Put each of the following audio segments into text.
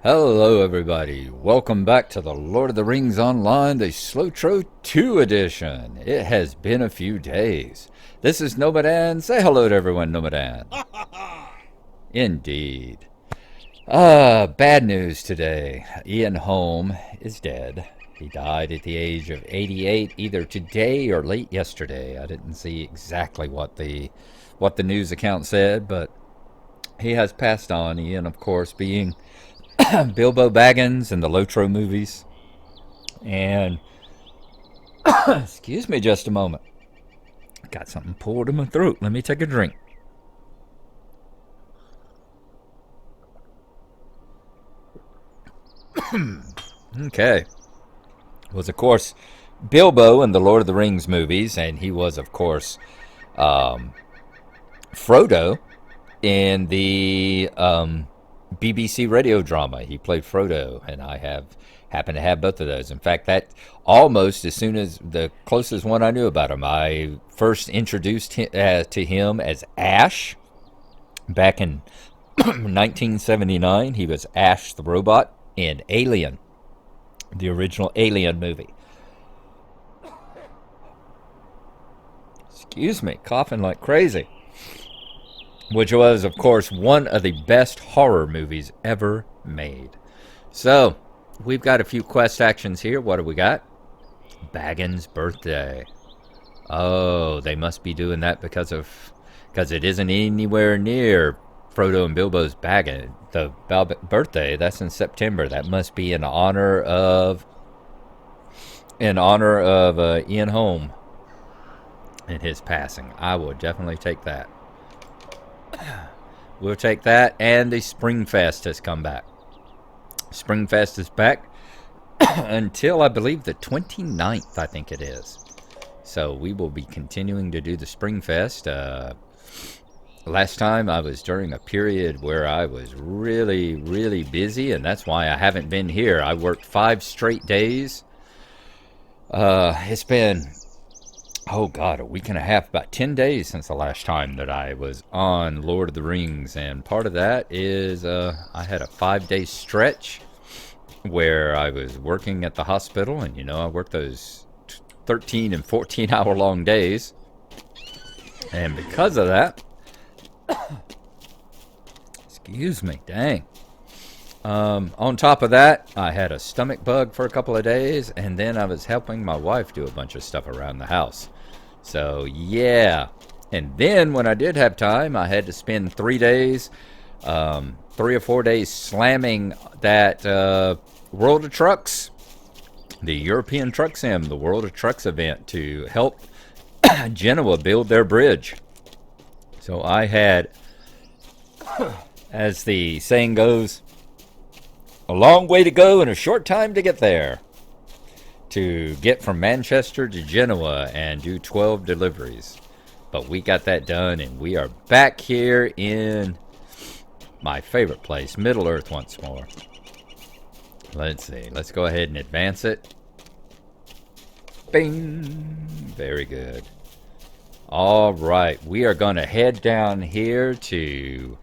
Hello, everybody. Welcome back to the Lord of the Rings Online, the SLOTRO 2 edition. It has been a few days. This is Nomadan. Say hello to everyone, Nomadan. Indeed. Bad news today. Ian Holm is dead. He died at the age of 88, either today or late yesterday. I didn't see exactly what the news account said, but he has passed on. Ian, of course, being Bilbo Baggins in the LOTRO movies. And excuse me just a moment. Got something pulled in my throat. Let me take a drink. Okay. Was, of course, Bilbo in the Lord of the Rings movies, and he was, of course, Frodo in the BBC radio drama. He played Frodo, and I happen to have both of those. In fact, that almost as soon as the closest one I knew about him, I first introduced to him as Ash back in 1979. He was Ash the robot in Alien, the original Alien movie. Excuse me, coughing like crazy. Which was, of course, one of the best horror movies ever made. So, we've got a few quest actions here. What do we got? Baggins' birthday. Oh, they must be doing that because it isn't anywhere near Frodo and Bilbo's the birthday. That's in September. That must be in honor of Ian Holm and his passing. I will definitely take that. We'll take that, and the Springfest has come back. Springfest is back until, I believe, the 29th, I think it is. So we will be continuing to do the Springfest. Last time I was during a period where I was really, really busy, and that's why I haven't been here. I worked 5 straight days. It's been, oh God, a week and a half, about 10 days since the last time that I was on Lord of the Rings. And part of that is I had a 5-day stretch where I was working at the hospital. And, I worked those 13 and 14 hour long days. And because of that, excuse me, dang. On top of that, I had a stomach bug for a couple of days, and then I was helping my wife do a bunch of stuff around the house. So, yeah. And then when I did have time, I had to spend 3 days, 3 or 4 days slamming that World of Trucks, the European Truck Sim, the World of Trucks event to help Genoa build their bridge. So I had, as the saying goes, a long way to go and a short time to get there. To get from Manchester to Genoa and do 12 deliveries. But we got that done, and we are back here in my favorite place, Middle Earth once more. Let's see. Let's go ahead and advance it. Bing! Very good. All right. We are going to head down here to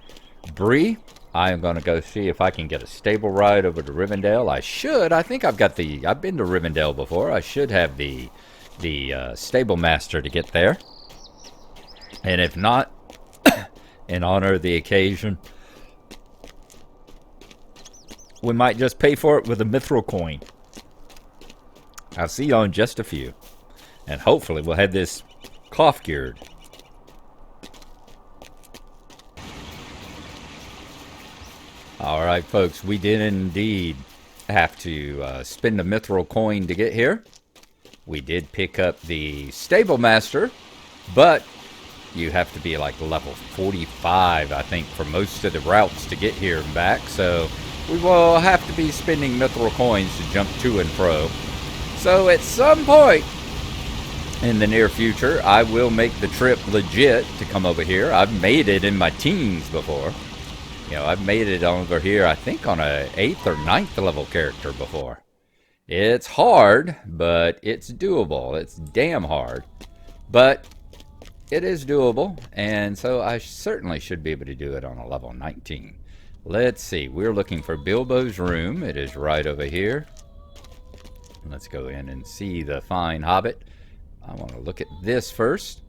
Bree. I am going to go see if I can get a stable ride over to Rivendell. I should. I think I've been to Rivendell before. I should have the stable master to get there. And if not, in honor of the occasion, we might just pay for it with a mithril coin. I'll see you in just a few. And hopefully we'll have this cough cured. All right, folks, we did indeed have to spend a mithril coin to get here. We did pick up the stable master, but you have to be like level 45, I think, for most of the routes to get here and back. So we will have to be spending mithril coins to jump to and fro. So at some point in the near future, I will make the trip legit to come over here. I've made it in my teens before. I've made it over here, I think, on a 8th or 9th level character before. It's hard, but it's doable. It's damn hard, but it is doable, and so I certainly should be able to do it on a level 19. Let's see. We're looking for Bilbo's room. It is right over here. Let's go in and see the fine hobbit. I want to look at this first.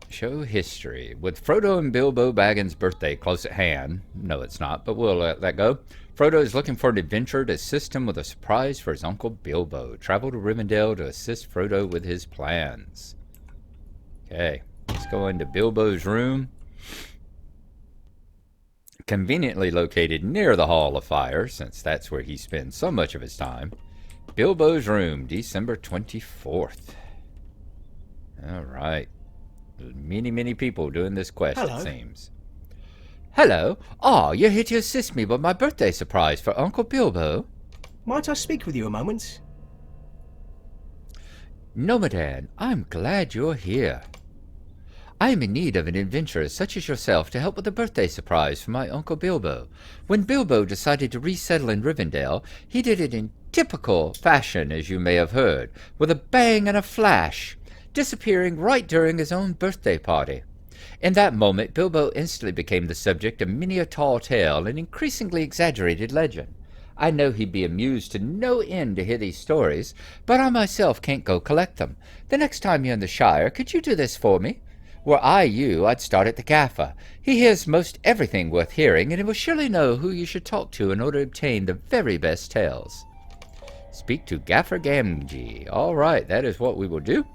Show history. With Frodo and Bilbo Baggins' birthday close at hand, no it's not, but we'll let that go. Frodo is looking for an adventurer to assist him with a surprise for his uncle Bilbo. Travel to Rivendell to assist Frodo with his plans. Okay, let's go into Bilbo's room. Conveniently located near the Hall of Fire, since that's where he spends so much of his time. Bilbo's room, December 24th. All right. Many people doing this quest, Hello. it seems. Hello. Ah, you're here to assist me with my birthday surprise for Uncle Bilbo. Might I speak with you a moment? Nomadan, I'm glad you're here. I am in need of an adventurer such as yourself to help with a birthday surprise for my Uncle Bilbo. When Bilbo decided to resettle in Rivendell, he did it in typical fashion, as you may have heard, with a bang and a flash, disappearing right during his own birthday party. In that moment, Bilbo instantly became the subject of many a tall tale and increasingly exaggerated legend. I know he'd be amused to no end to hear these stories, but I myself can't go collect them. The next time you're in the Shire, could you do this for me? Were I you, I'd start at the Gaffer. He hears most everything worth hearing, and he will surely know who you should talk to in order to obtain the very best tales. Speak to Gaffer Gamgee. All right, that is what we will do.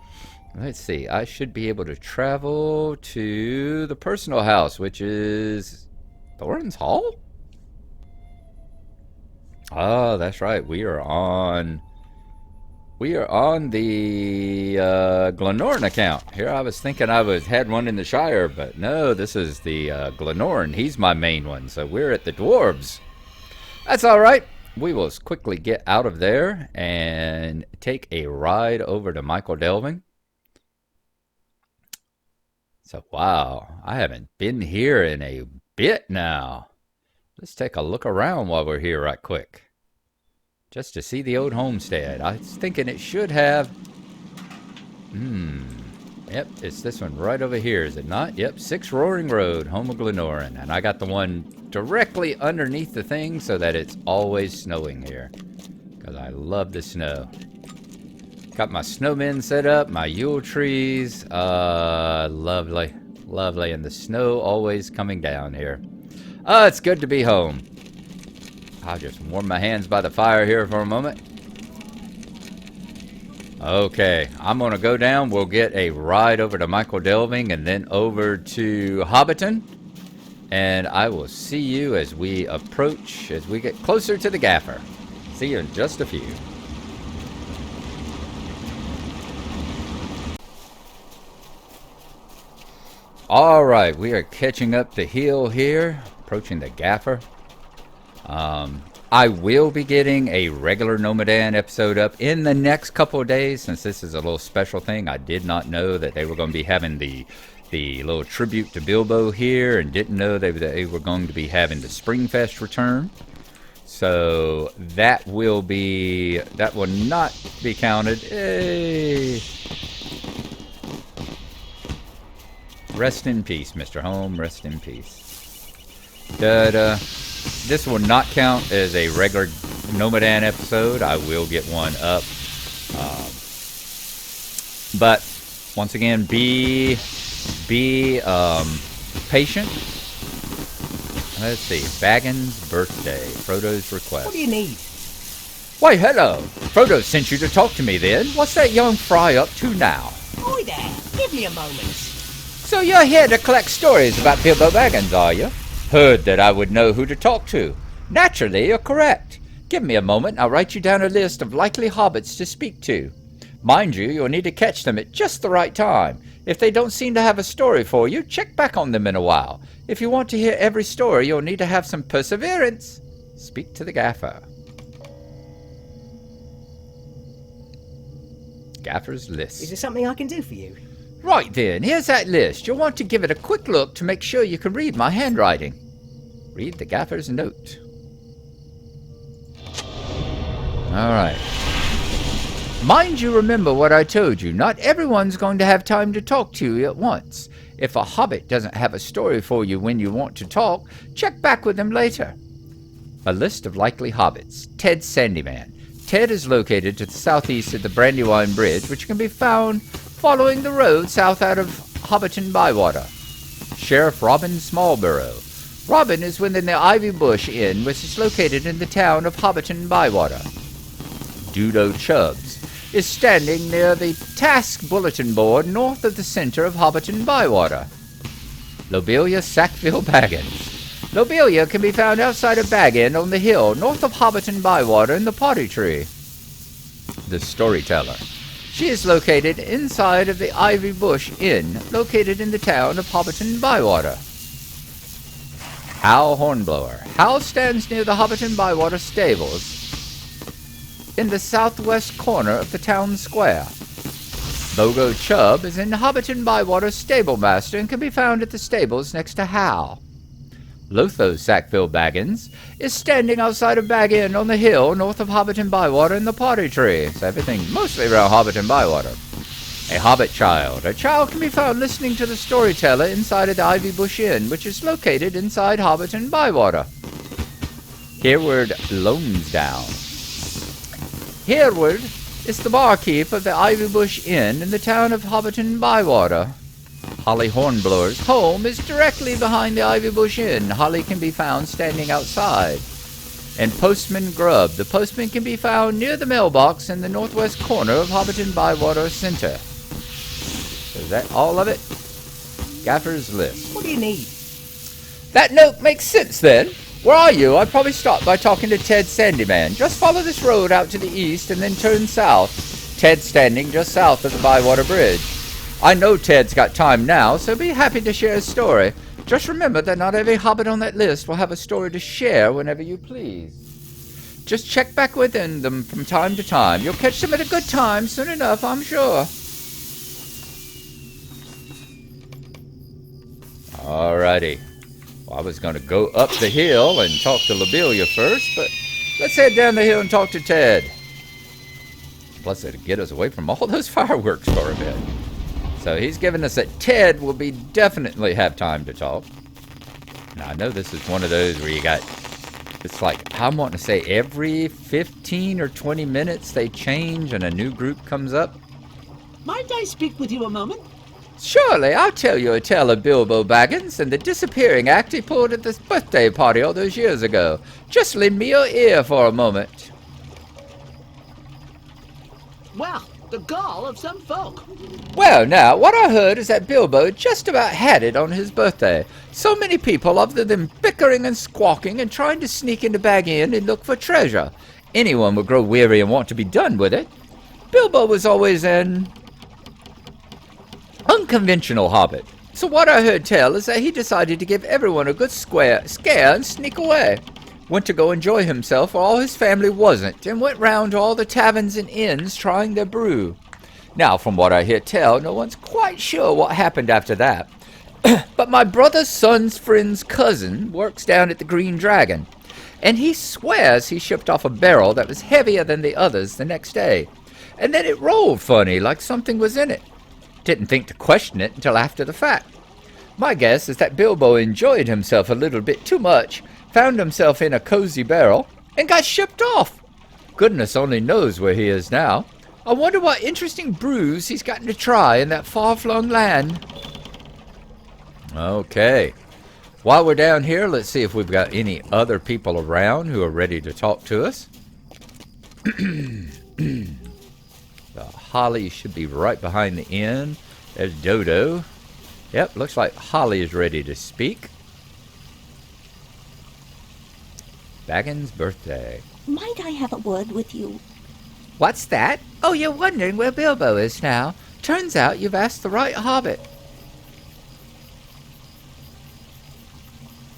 Let's see, I should be able to travel to the personal house, which is Thorin's Hall? Oh, that's right. We are on the Glenorn account. Here I was thinking had one in the Shire, but no, this is the Glenorn. He's my main one, so we're at the Dwarves. That's all right. We will quickly get out of there and take a ride over to Michael Delving. So, wow, I haven't been here in a bit now. Let's take a look around while we're here right quick. Just to see the old homestead. I was thinking it should have... Yep, it's this one right over here, is it not? Yep, 6 Roaring Road, home of Glenorn. And I got the one directly underneath the thing so that it's always snowing here. Because I love the snow. Got my snowmen set up, my Yule trees. Lovely. Lovely. And the snow always coming down here. Oh, it's good to be home. I'll just warm my hands by the fire here for a moment. Okay, I'm going to go down. We'll get a ride over to Michael Delving and then over to Hobbiton. And I will see you as we get closer to the Gaffer. See you in just a few. Alright, we are catching up the hill here, approaching the Gaffer. I will be getting a regular Nomadan episode up in the next couple of days, since this is a little special thing. I did not know that they were going to be having the little tribute to Bilbo here, and didn't know they were going to be having the Springfest return. So that will not be counted. Hey. Rest in peace, Mr. Holm. Rest in peace. This will not count as a regular Nomadan episode. I will get one up. But once again, be patient. Let's see. Baggins' birthday. Frodo's request. What do you need? Why, hello. Frodo sent you to talk to me then. What's that young fry up to now? Hi there. Give me a moment. So you're here to collect stories about Bilbo Baggins, are you? Heard that I would know who to talk to. Naturally, you're correct. Give me a moment, I'll write you down a list of likely hobbits to speak to. Mind you, you'll need to catch them at just the right time. If they don't seem to have a story for you, check back on them in a while. If you want to hear every story, you'll need to have some perseverance. Speak to the Gaffer. Gaffer's list. Is there something I can do for you? Right then, here's that list. You'll want to give it a quick look to make sure you can read my handwriting. Read the Gaffer's note. Alright. Mind you remember what I told you. Not everyone's going to have time to talk to you at once. If a hobbit doesn't have a story for you when you want to talk, check back with him later. A list of likely hobbits. Ted Sandyman. Ted is located to the southeast of the Brandywine Bridge, which can be found following the road south out of Hobbiton-Bywater. Sheriff Robin Smallborough. Robin is within the Ivy Bush Inn, which is located in the town of Hobbiton-Bywater. Dudo Chubbs is standing near the task bulletin board north of the center of Hobbiton-Bywater. Lobelia Sackville Baggins. Lobelia can be found outside of Bag End on the hill north of Hobbiton-Bywater in the Potty Tree. The Storyteller. She is located inside of the Ivy Bush Inn, located in the town of Hobbiton-Bywater. Hal Hornblower. Hal stands near the Hobbiton-Bywater stables in the southwest corner of the town square. Bogo Chubb is in Hobbiton-Bywater stablemaster and can be found at the stables next to Hal. Lotho Sackville Baggins is standing outside of Bag End on the hill north of Hobbiton-Bywater in the Potty Tree. So everything mostly around Hobbiton-Bywater. A Hobbit Child. A child can be found listening to the Storyteller inside of the Ivy Bush Inn, which is located inside Hobbiton-Bywater. Hereward Lonesdown. Hereward is the barkeep of the Ivy Bush Inn in the town of Hobbiton-Bywater. Holly Hornblower's home is directly behind the Ivy Bush Inn. Holly can be found standing outside. And Postman Grubb. The postman can be found near the mailbox in the northwest corner of Hobbiton-Bywater Center. So is that all of it? Gaffer's list. What do you need? That note makes sense then. Where are you? I'd probably start by talking to Ted Sandyman. Just follow this road out to the east and then turn south. Ted's standing just south of the Bywater Bridge. I know Ted's got time now, so be happy to share his story. Just remember that not every hobbit on that list will have a story to share whenever you please. Just check back within them from time to time. You'll catch them at a good time soon enough, I'm sure. Alrighty. Well, I was going to go up the hill and talk to Lobelia first, but let's head down the hill and talk to Ted. Plus, it'll get us away from all those fireworks for a bit. So he's given us that Ted will be definitely have time to talk. Now, I know this is one of those where you got, it's like, I'm wanting to say every 15 or 20 minutes they change and a new group comes up. Might I speak with you a moment? Surely, I'll tell you a tale of Bilbo Baggins and the disappearing act he pulled at this birthday party all those years ago. Just lend me your ear for a moment. Well, the gall of some folk. Well, now, what I heard is that Bilbo just about had it on his birthday. So many people, other than bickering and squawking and trying to sneak into Bag End and look for treasure. Anyone would grow weary and want to be done with it. Bilbo was always an unconventional hobbit. So what I heard tell is that he decided to give everyone a good scare and sneak away. Went to go enjoy himself where all his family wasn't, and went round to all the taverns and inns trying their brew. Now, from what I hear tell, no one's quite sure what happened after that. But my brother's son's friend's cousin works down at the Green Dragon, and he swears he shipped off a barrel that was heavier than the others the next day, and then it rolled funny like something was in it. Didn't think to question it until after the fact. My guess is that Bilbo enjoyed himself a little bit too much, found himself in a cozy barrel, and got shipped off. Goodness only knows where he is now. I wonder what interesting brews he's gotten to try in that far-flung land. Okay. While we're down here, let's see if we've got any other people around who are ready to talk to us. Holly should be right behind the inn. There's Dodo. Yep, looks like Holly is ready to speak. Baggins' birthday. Might I have a word with you? What's that? Oh, you're wondering where Bilbo is now. Turns out you've asked the right hobbit.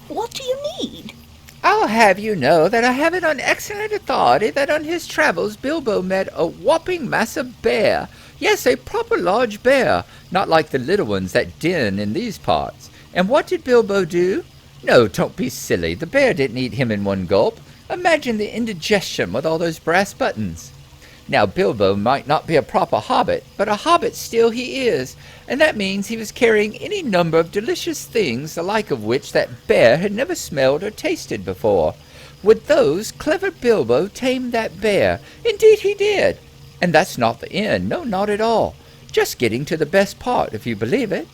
What do you need? I'll have you know that I have it on excellent authority that on his travels Bilbo met a whopping massive bear. Yes, a proper large bear, not like the little ones that den in these parts. And what did Bilbo do? No, don't be silly. The bear didn't eat him in one gulp. Imagine the indigestion with all those brass buttons. Now, Bilbo might not be a proper hobbit, but a hobbit still he is, and that means he was carrying any number of delicious things, the like of which that bear had never smelled or tasted before. With those, clever Bilbo tamed that bear. Indeed he did. And that's not the end. No, not at all. Just getting to the best part, if you believe it.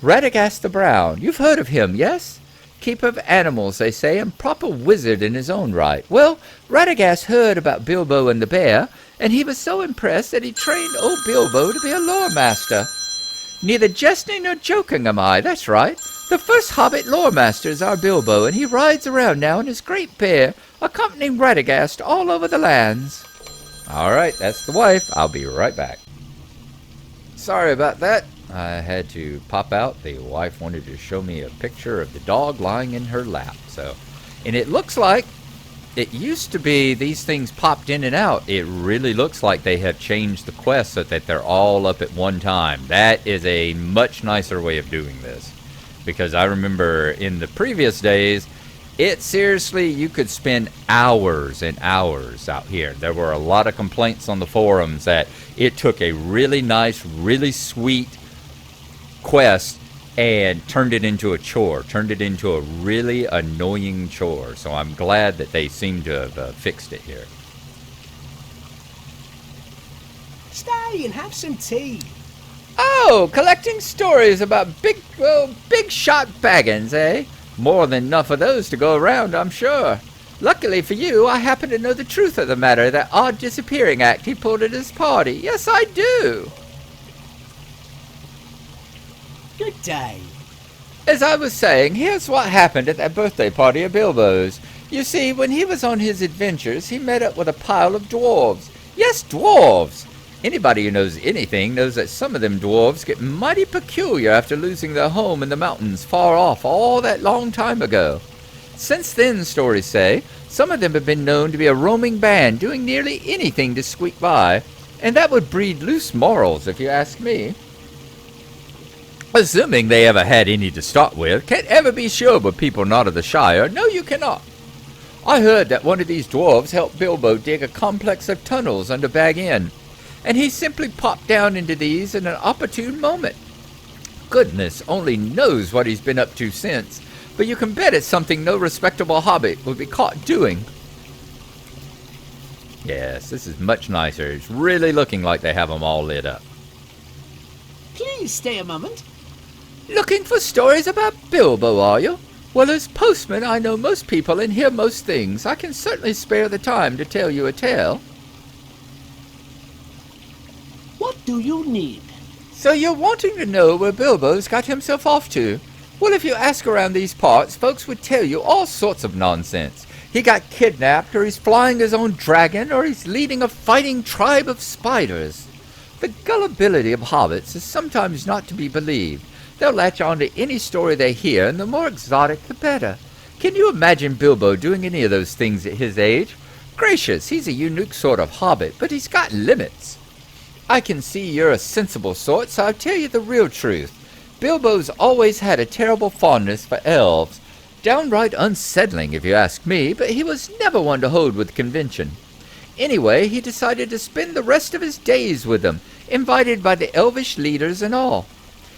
Radagast the Brown. You've heard of him, yes? Keeper of animals, they say, and proper wizard in his own right. Well, Radagast heard about Bilbo and the bear, and he was so impressed that he trained old Bilbo to be a lore master. Neither jesting nor joking am I, that's right. The first hobbit lore master is our Bilbo, and he rides around now in his great bear, accompanying Radagast all over the lands. All right, that's the wife. I'll be right back. Sorry about that. I had to pop out. The wife wanted to show me a picture of the dog lying in her lap. And it looks like it used to be these things popped in and out. It really looks like they have changed the quest so that they're all up at one time. That is a much nicer way of doing this. Because I remember in the previous days, it seriously, you could spend hours and hours out here. There were a lot of complaints on the forums that it took a really nice, really sweet quest and turned it into a chore, turned it into a really annoying chore. So I'm glad that they seem to have fixed it here. Stay and have some tea. Oh, collecting stories about big shot Baggins, eh? More than enough of those to go around, I'm sure. Luckily for you, I happen to know the truth of the matter, that odd disappearing act he pulled at his party. Yes, I do. Good day. As I was saying, here's what happened at that birthday party of Bilbo's. You see, when he was on his adventures, he met up with a pile of dwarves. Yes, dwarves! Anybody who knows anything knows that some of them dwarves get mighty peculiar after losing their home in the mountains far off all that long time ago. Since then, stories say, some of them have been known to be a roaming band doing nearly anything to squeak by, and that would breed loose morals if you ask me. Assuming they ever had any to start with, can't ever be sure with people not of the Shire. No, you cannot. I heard that one of these dwarves helped Bilbo dig a complex of tunnels under Bag End, and he simply popped down into these in an opportune moment. Goodness only knows what he's been up to since, but you can bet it's something no respectable hobbit would be caught doing. Yes, this is much nicer. It's really looking like they have them all lit up. Please stay a moment. Looking for stories about Bilbo, are you? Well, as postman, I know most people and hear most things. I can certainly spare the time to tell you a tale. What do you need? So you're wanting to know where Bilbo's got himself off to? Well, if you ask around these parts, folks would tell you all sorts of nonsense. He got kidnapped, or he's flying his own dragon, or he's leading a fighting tribe of spiders. The gullibility of hobbits is sometimes not to be believed. They'll latch on to any story they hear, and the more exotic, the better. Can you imagine Bilbo doing any of those things at his age? Gracious, he's a unique sort of hobbit, but he's got limits. I can see you're a sensible sort, so I'll tell you the real truth. Bilbo's always had a terrible fondness for elves. Downright unsettling, if you ask me, but he was never one to hold with convention. Anyway, he decided to spend the rest of his days with them, invited by the elvish leaders and all.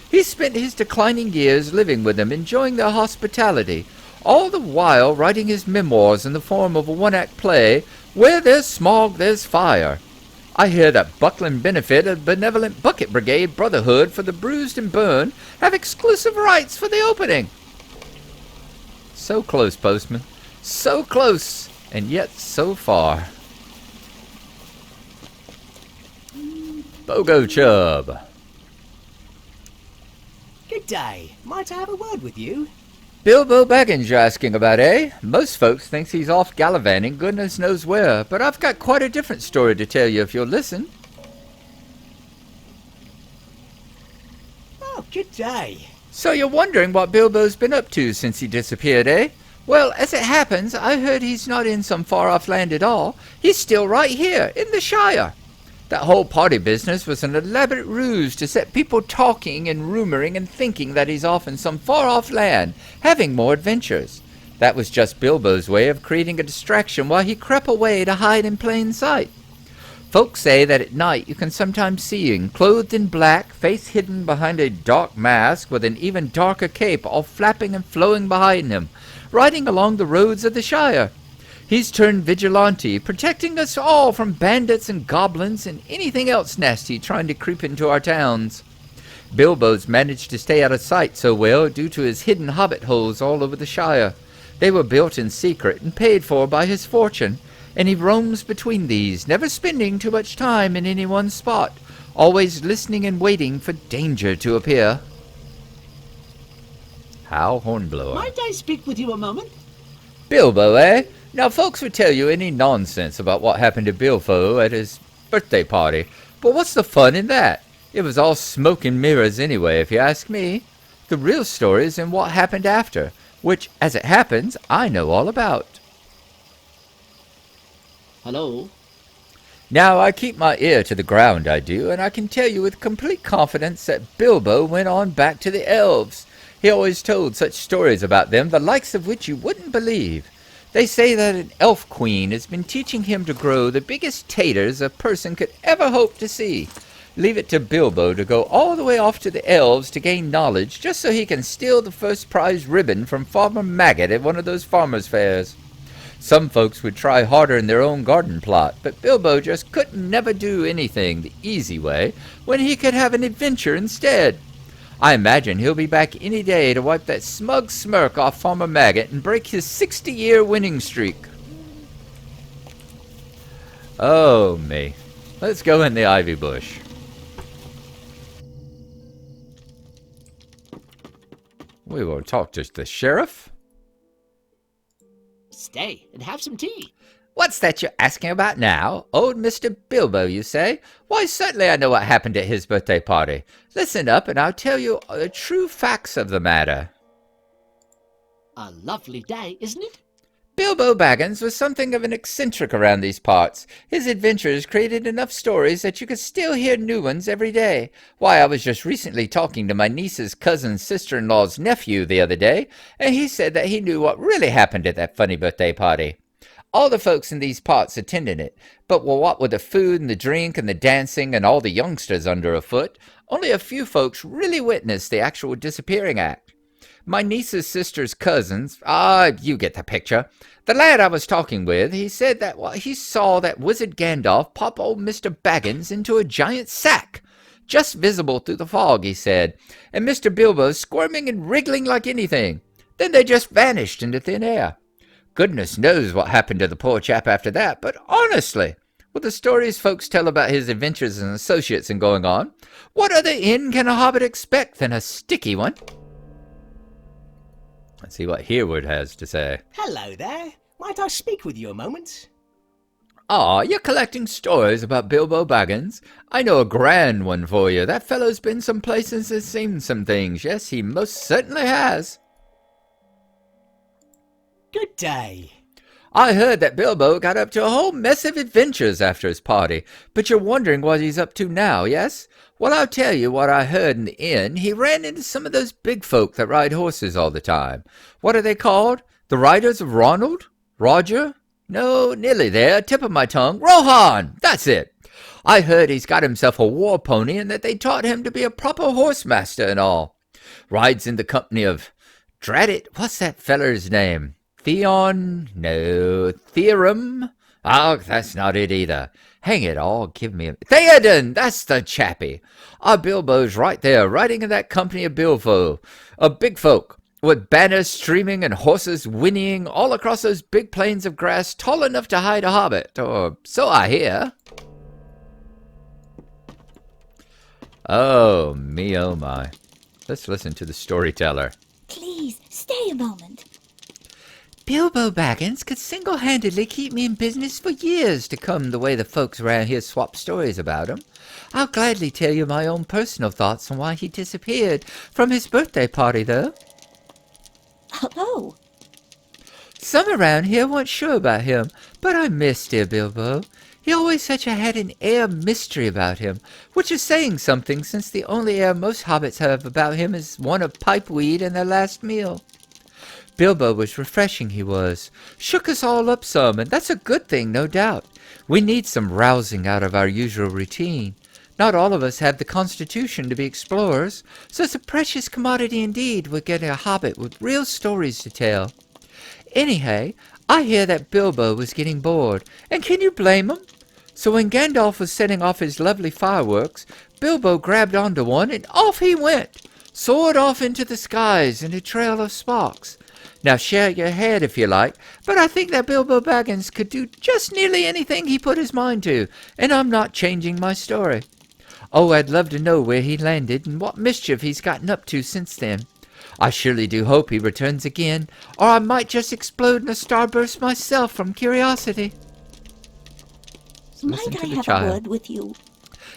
He spent his declining years living with them, enjoying their hospitality, all the while writing his memoirs in the form of a one-act play, Where There's Smog, There's Fire. I hear that Buckland Benefit and Benevolent Bucket Brigade Brotherhood for the Bruised and Burned have exclusive rights for the opening. So close, postman. So close, and yet so far. Bogo Chub. Good day. Might I have a word with you? Bilbo Baggins you're asking about, eh? Most folks thinks he's off gallivanting goodness knows where, but I've got quite a different story to tell you if you'll listen. Oh, good day. So you're wondering what Bilbo's been up to since he disappeared, eh? Well, as it happens, I heard he's not in some far-off land at all. He's still right here, in the Shire. That whole party business was an elaborate ruse to set people talking and rumoring and thinking that he's off in some far-off land, having more adventures. That was just Bilbo's way of creating a distraction while he crept away to hide in plain sight. Folks say that at night you can sometimes see him, clothed in black, face hidden behind a dark mask, with an even darker cape all flapping and flowing behind him, riding along the roads of the Shire. He's turned vigilante, protecting us all from bandits and goblins and anything else nasty trying to creep into our towns. Bilbo's managed to stay out of sight so well due to his hidden hobbit holes all over the Shire. They were built in secret and paid for by his fortune, and he roams between these, never spending too much time in any one spot, always listening and waiting for danger to appear. How Hornblower. Might I speak with you a moment? Bilbo, eh? Now, folks would tell you any nonsense about what happened to Bilbo at his birthday party, but what's the fun in that? It was all smoke and mirrors anyway, if you ask me. The real story is in what happened after, which, as it happens, I know all about. Hello? Now, I keep my ear to the ground, I do, and I can tell you with complete confidence that Bilbo went on back to the elves. He always told such stories about them, the likes of which you wouldn't believe. They say that an elf queen has been teaching him to grow the biggest taters a person could ever hope to see. Leave it to Bilbo to go all the way off to the elves to gain knowledge just so he can steal the first prize ribbon from Farmer Maggot at one of those farmers' fairs. Some folks would try harder in their own garden plot, but Bilbo just couldn't never do anything the easy way when he could have an adventure instead. I imagine he'll be back any day to wipe that smug smirk off Farmer Maggot and break his 60-year winning streak. Oh, me. Let's go in the ivy bush. We will talk to the sheriff. Stay and have some tea. What's that you're asking about now? Old Mr. Bilbo, you say? Why, certainly I know what happened at his birthday party. Listen up, and I'll tell you the true facts of the matter. A lovely day, isn't it? Bilbo Baggins was something of an eccentric around these parts. His adventures created enough stories that you could still hear new ones every day. Why, I was just recently talking to my niece's cousin's sister-in-law's nephew the other day, and he said that he knew what really happened at that funny birthday party. All the folks in these parts attended it, but what with the food and the drink and the dancing and all the youngsters under afoot, only a few folks really witnessed the actual disappearing act. My niece's sister's cousins, you get the picture. The lad I was talking with, he said that he saw that wizard Gandalf pop old Mr. Baggins into a giant sack, just visible through the fog, he said, and Mr. Bilbo squirming and wriggling like anything. Then they just vanished into thin air. Goodness knows what happened to the poor chap after that, but honestly, with the stories folks tell about his adventures and associates and going on, what other end can a hobbit expect than a sticky one? Let's see what Hereward has to say. Hello there. Might I speak with you a moment? You're collecting stories about Bilbo Baggins? I know a grand one for you. That fellow's been some places and seen some things. Yes, he most certainly has. Good day. I heard that Bilbo got up to a whole mess of adventures after his party, but you're wondering what he's up to now, yes? Well, I'll tell you what I heard in the inn. He ran into some of those big folk that ride horses all the time. What are they called? The Riders of Ronald? Roger? No, nearly there. Tip of my tongue. Rohan! That's it. I heard he's got himself a war pony and that they taught him to be a proper horsemaster and all. Rides in the company of... Drat it, what's that feller's name? Theon? No. Theorem? Oh, that's not it either. Hang it all, give me a... Theoden! That's the chappie. Our Bilbo's right there, riding in that company of Bilbo. Of big folk, with banners streaming and horses whinnying all across those big plains of grass tall enough to hide a hobbit, or so I hear. Oh, me, oh my. Let's listen to the storyteller. Please, stay a moment. Bilbo Baggins could single-handedly keep me in business for years to come, the way the folks around here swap stories about him. I'll gladly tell you my own personal thoughts on why he disappeared from his birthday party, though. Oh, Some around here weren't sure about him, but I miss dear Bilbo. He always had an air of mystery about him, which is saying something, since the only air most hobbits have about him is one of pipeweed and their last meal. Bilbo was refreshing, he was. Shook us all up some, and that's a good thing, no doubt. We need some rousing out of our usual routine. Not all of us have the constitution to be explorers, so it's a precious commodity indeed with getting a hobbit with real stories to tell. Anyhow, I hear that Bilbo was getting bored, and can you blame him? So when Gandalf was setting off his lovely fireworks, Bilbo grabbed onto one and off he went, soared off into the skies in a trail of sparks. Now shake your head if you like, but I think that Bilbo Baggins could do just nearly anything he put his mind to, and I'm not changing my story. Oh, I'd love to know where he landed and what mischief he's gotten up to since then. I surely do hope he returns again, or I might just explode in a starburst myself from curiosity. Might I have a word with you?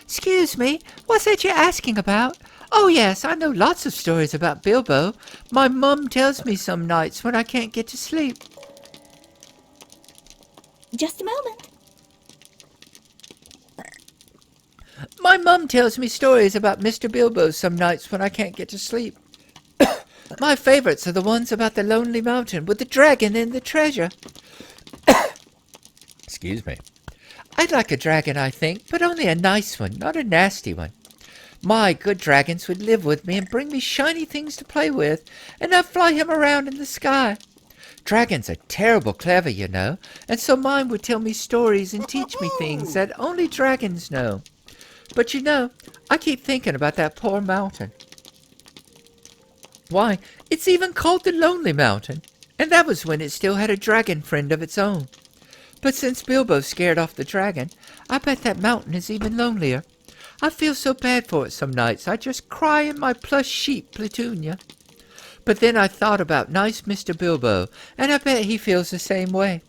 Excuse me, what's that you're asking about? Oh yes, I know lots of stories about Bilbo. My mum tells me some nights when I can't get to sleep. Just a moment. My mum tells me stories about Mr. Bilbo some nights when I can't get to sleep. My favorites are the ones about the Lonely Mountain with the dragon and the treasure. Excuse me. I'd like a dragon, I think, but only a nice one, not a nasty one. My good dragons would live with me and bring me shiny things to play with, and I'd fly him around in the sky. Dragons are terrible clever, you know, and so mine would tell me stories and teach me things that only dragons know. But you know, I keep thinking about that poor mountain. Why, it's even called the Lonely Mountain, and that was when it still had a dragon friend of its own. But since Bilbo scared off the dragon, I bet that mountain is even lonelier. I feel so bad for it some nights, I just cry in my plush sheep, Petunia. But then I thought about nice Mr. Bilbo, and I bet he feels the same way.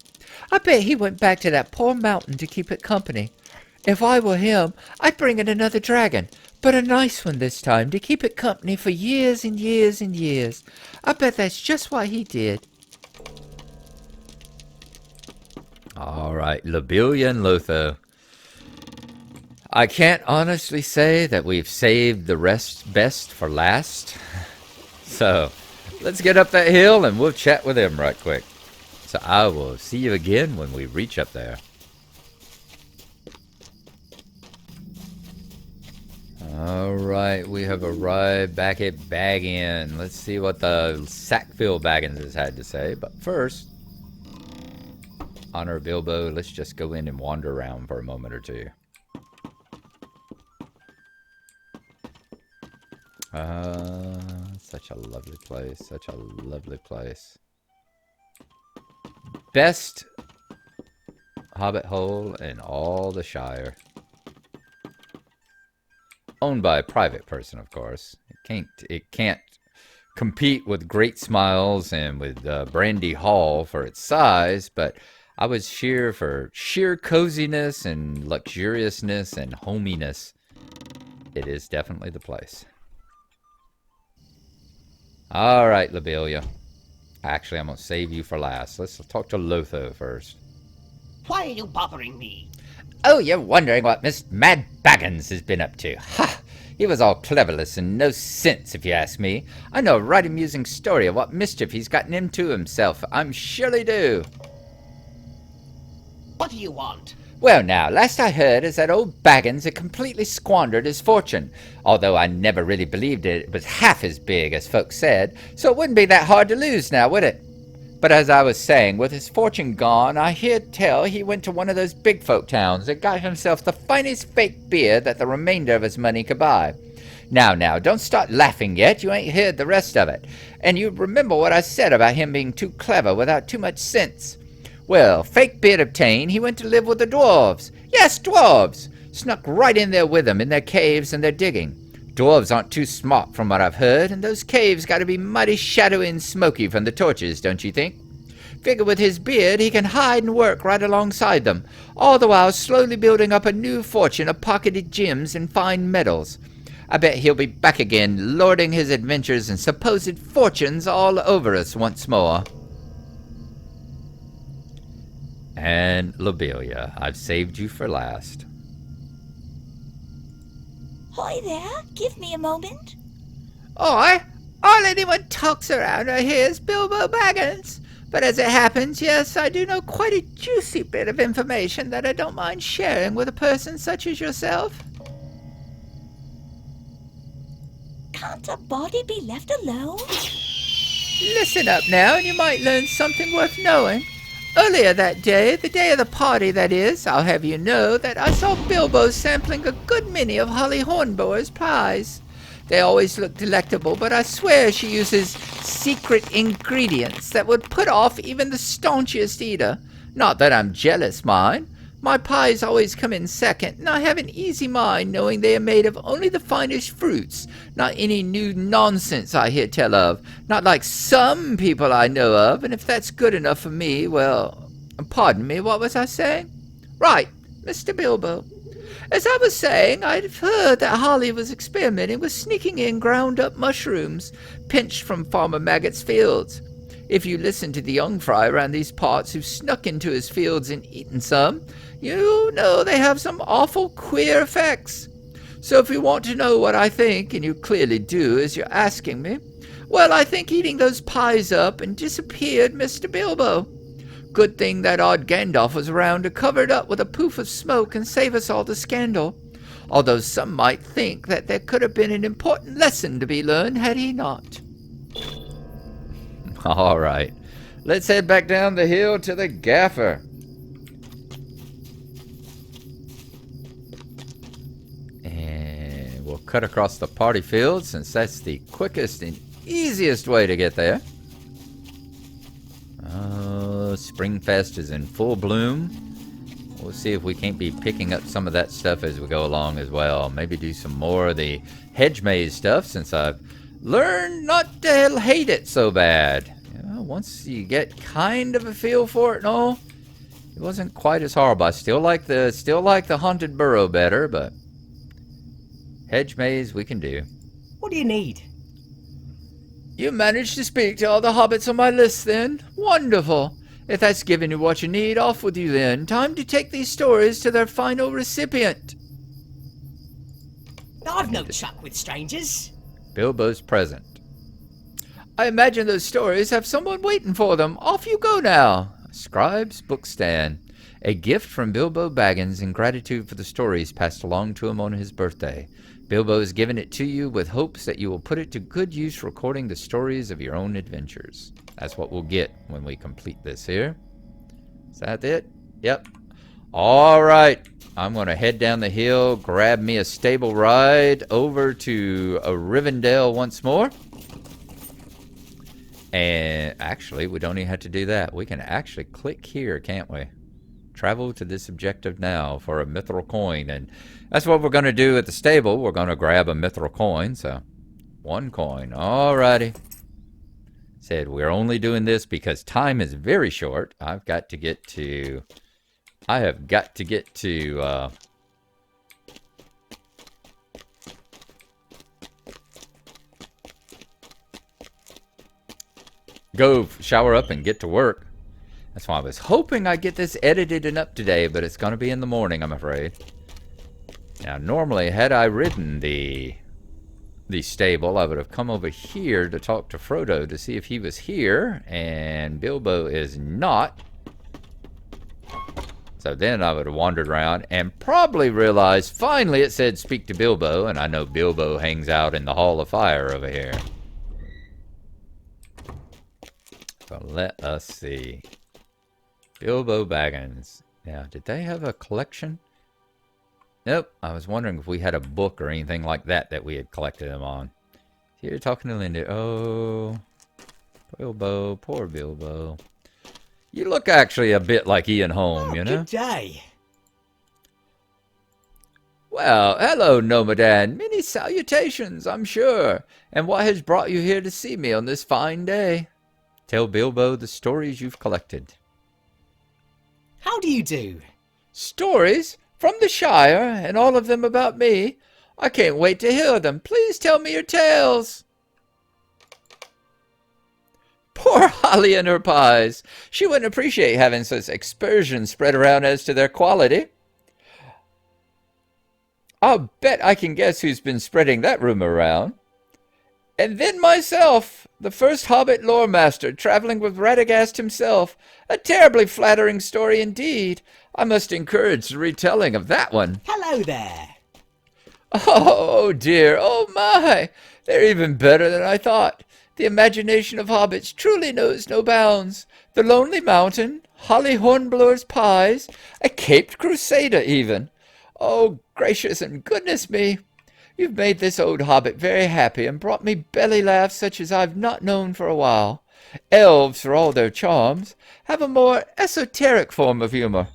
I bet he went back to that poor mountain to keep it company. If I were him, I'd bring in another dragon, but a nice one this time, to keep it company for years and years and years. I bet that's just what he did. All right, Lobelia and Lotho. I can't honestly say that we've saved the best for last. So, let's get up that hill and we'll chat with him right quick. So I will see you again when we reach up there. Alright, we have arrived back at Baggin. Let's see what the Sackville Baggins has had to say. But first, honor Bilbo, let's just go in and wander around for a moment or two. Such a lovely place, such a lovely place. Best hobbit hole in all the Shire. Owned by a private person, of course. It can't compete with Great Smiles and with Brandy Hall for its size, but I was for sheer coziness and luxuriousness and hominess. It is definitely the place. All right, Lobelia. Actually, I'm going to save you for last. Let's talk to Lotho first. Why are you bothering me? Oh, you're wondering what Mr. Mad Baggins has been up to. Ha! He was all cleverness and no sense, if you ask me. I know a right amusing story of what mischief he's gotten into himself. I'm surely do. What do you want? Well now, last I heard is that old Baggins had completely squandered his fortune, although I never really believed it was half as big as folks said, so it wouldn't be that hard to lose now, would it? But as I was saying, with his fortune gone, I hear tell he went to one of those big folk towns and got himself the finest fake beer that the remainder of his money could buy. Now, don't start laughing yet, you ain't heard the rest of it. And you remember what I said about him being too clever without too much sense. Well, fake beer obtained, he went to live with the dwarves. Yes, dwarves! Snuck right in there with them in their caves and their digging. Dwarves aren't too smart from what I've heard, and those caves gotta be mighty shadowy and smoky from the torches, don't you think? Figure with his beard he can hide and work right alongside them, all the while slowly building up a new fortune of pocketed gems and fine metals. I bet he'll be back again, lording his adventures and supposed fortunes all over us once more. And Lobelia, I've saved you for last. Hi there, give me a moment. Oi! All anyone talks around here is Bilbo Baggins. But as it happens, yes, I do know quite a juicy bit of information that I don't mind sharing with a person such as yourself. Can't a body be left alone? Listen up now, and you might learn something worth knowing. Earlier that day, the day of the party that is, I'll have you know that I saw Bilbo sampling a good many of Holly Hornblower's pies. They always look delectable, but I swear she uses secret ingredients that would put off even the staunchest eater. Not that I'm jealous, mind. My pies always come in second, and I have an easy mind knowing they are made of only the finest fruits, not any new nonsense I hear tell of, not like some people I know of, and if that's good enough for me, well, pardon me, what was I saying? Right, Mr. Bilbo. As I was saying, I've heard that Holly was experimenting with sneaking in ground-up mushrooms, pinched from Farmer Maggot's fields. If you listen to the young fry around these parts who snuck into his fields and eaten some, you know they have some awful queer effects. So if you want to know what I think, and you clearly do as you're asking me, well, I think eating those pies up and disappeared Mr. Bilbo. Good thing that odd Gandalf was around to cover it up with a poof of smoke and save us all the scandal. Although some might think that there could have been an important lesson to be learned had he not. All right, let's head back down the hill to the Gaffer. And we'll cut across the party field since that's the quickest and easiest way to get there. Springfest is in full bloom. We'll see if we can't be picking up some of that stuff as we go along as well. Maybe do some more of the hedge maze stuff since I've learned not to hate it so bad. You know, once you get kind of a feel for it and all, it wasn't quite as horrible. I still like the haunted burrow better, but hedge maze we can do. What do you need? You managed to speak to all the hobbits on my list then? Wonderful. If that's giving you what you need, off with you then. Time to take these stories to their final recipient. I've no chuck with strangers. Bilbo's present. I imagine those stories have someone waiting for them. Off you go now. Scribe's Bookstand. A gift from Bilbo Baggins in gratitude for the stories passed along to him on his birthday. Bilbo has given it to you with hopes that you will put it to good use recording the stories of your own adventures. That's what we'll get when we complete this here. Is that it? Yep. All right. I'm going to head down the hill, grab me a stable ride over to Rivendell once more. And actually, we don't even have to do that. We can actually click here, can't we? Travel to this objective now for a mithril coin. And that's what we're going to do at the stable. We're going to grab a mithril coin. So, 1 coin. Alrighty. Said we're only doing this because time is very short. I have got to get to go shower up and get to work. That's why I was hoping I'd get this edited and up today, but it's going to be in the morning, I'm afraid. Now, normally, had I ridden the stable, I would have come over here to talk to Frodo to see if he was here, and Bilbo is not. So then I would have wandered around and probably realized finally it said speak to Bilbo, and I know Bilbo hangs out in the Hall of Fire over here. So let us see. Bilbo Baggins. Now, did they have a collection? Nope. I was wondering if we had a book or anything like that that we had collected them on. Here talking to Linda. Oh, Bilbo. Poor Bilbo. You look actually a bit like Ian Holm, you know? Good day. Well, hello, Nomadan. Many salutations, I'm sure. And what has brought you here to see me on this fine day? Tell Bilbo the stories you've collected. How do you do? Stories? From the Shire, and all of them about me. I can't wait to hear them. Please tell me your tales. Poor Holly and her pies. She wouldn't appreciate having such aspersions spread around as to their quality. I'll bet I can guess who's been spreading that rumor around. And then myself, the first Hobbit lore master, traveling with Radagast himself. A terribly flattering story indeed. I must encourage the retelling of that one. Hello there. Oh dear, oh my! They're even better than I thought. The imagination of hobbits truly knows no bounds. The Lonely Mountain, Holly Hornblower's pies, a caped crusader even. Oh, gracious and goodness me! You've made this old hobbit very happy and brought me belly laughs such as I've not known for a while. Elves, for all their charms, have a more esoteric form of humor.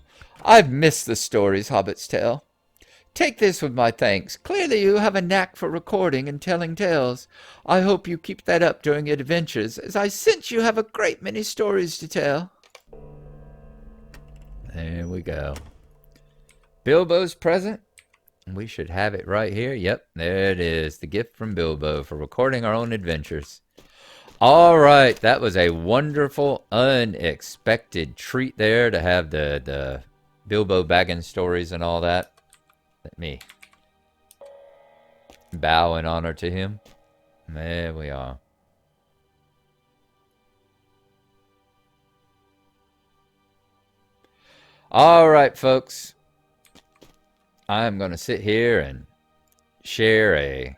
I've missed the stories hobbits tell. Take this with my thanks. Clearly you have a knack for recording and telling tales. I hope you keep that up during your adventures, as I sense you have a great many stories to tell. There we go. Bilbo's present. We should have it right here. Yep, there it is. The gift from Bilbo for recording our own adventures. All right, that was a wonderful, unexpected treat there to have the Bilbo Baggins stories and all that. Let me bow in honor to him. There we are. All right, folks. I'm going to sit here and share a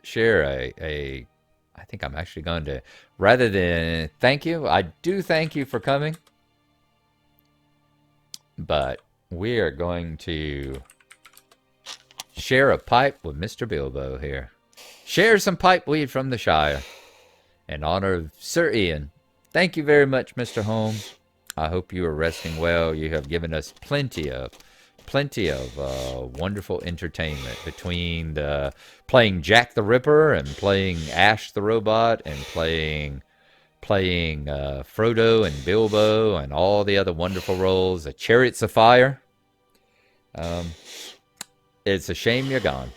I think I'm actually going to, rather than thank you, I do thank you for coming. But we are going to share a pipe with Mr. Bilbo here. Share some pipe weed from the Shire in honor of Sir Ian. Thank you very much, Mr. Holm. I hope you are resting well. You have given us plenty of wonderful entertainment between the playing Jack the Ripper and playing Ash the Robot and playing Frodo and Bilbo and all the other wonderful roles. The Chariots of Fire. It's a shame you're gone.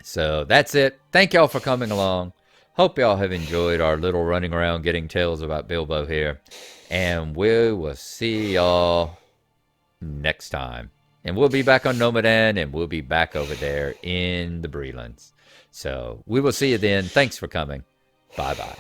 So that's it. Thank y'all for coming along. Hope y'all have enjoyed our little running around getting tales about Bilbo here. And we will see y'all next time. And we'll be back on Nomadan, and we'll be back over there in the Brelands. So we will see you then. Thanks for coming. Bye-bye.